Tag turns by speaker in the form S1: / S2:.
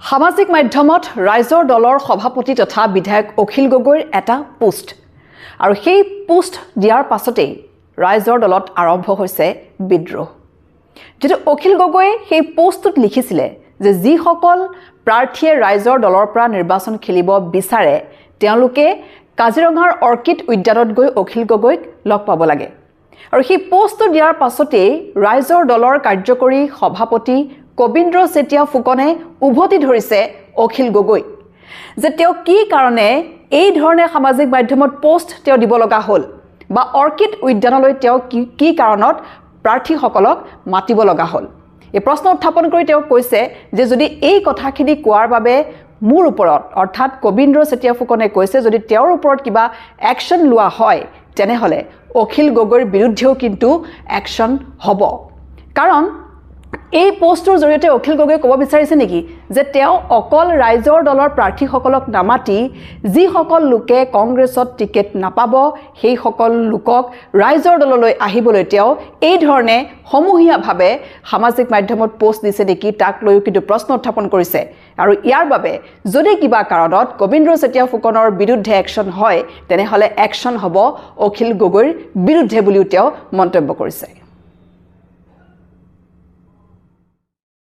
S1: সামাজিক মাধ্যমত ৰাইজৰ দলৰ সভাপতি তথা বিধায়ক অখিল গগৈৰ এটা পোষ্ট আৰু সেই পোষ্ট দিয়াৰ পাছতেই ৰাইজৰ দলত আৰম্ভ হৈছে বিদ্ৰোহ। যেটো অখিল গগৈয়ে সেই পোষ্টত লিখিছিলে যে যিসকল প্ৰাৰ্থীয়ে ৰাইজৰ দলৰ পৰা নিৰ্বাচন খেলিব বিচাৰে তেওঁলোকে কাজিৰঙাৰ অৰ্কিড উদ্যানত গৈ অখিল গগৈক লগ পাব লাগে। আৰু সেই পোষ্টটো দিয়াৰ পাছতেই ৰাইজৰ দলৰ কাৰ্যকৰী সভাপতি কবিন্দ্ৰ চেতিয়া ফুকনে উভতি ধৰিছে অখিল গগৈ যে তেওঁ কি কাৰণে এই ধৰণে সামাজিক মাধ্যমত পোষ্ট তেওঁ দিব লগা হ'ল বা অৰ্কিড উদ্যানলৈ তেওঁ কি কাৰণত প্ৰাৰ্থীসকলক মাতিব লগা হ'ল। এই প্ৰশ্ন উত্থাপন কৰি তেওঁ কৈছে যে যদি এই কথাখিনি কোৱাৰ বাবে মোৰ ওপৰত অৰ্থাৎ কবিন্দ্ৰ চেতিয়া ফুকনে কৈছে যদি তেওঁৰ ওপৰত কিবা একশ্যন লোৱা হয় তেনেহ'লে অখিল গগৈৰ বিৰুদ্ধেও কিন্তু একশ্যন হ'ব। কাৰণ এই পোষ্টৰ জৰিয়তে অখিল গগৈয়ে ক'ব বিচাৰিছে নেকি যে তেওঁ অকল ৰাইজৰ দলৰ প্ৰাৰ্থীসকলক নামাতি যিসকল লোকে কংগ্ৰেছত টিকেট নাপাব সেই সকল লোকক ৰাইজৰ দললৈ আহিবলৈ তেওঁ এই ধৰণে সমূহীয়াভাৱে সামাজিক মাধ্যমত পোষ্ট দিছে নেকি তাক লৈও কিন্তু প্ৰশ্ন উত্থাপন কৰিছে। আৰু ইয়াৰ বাবে যদি কিবা কাৰণত কবিন্দ্ৰ চেতিয়া ফুকনৰ বিৰুদ্ধে একশ্যন হয় তেনেহ'লে একশ্যন হ'ব অখিল গগৈৰ বিৰুদ্ধে বুলিও তেওঁ মন্তব্য কৰিছে।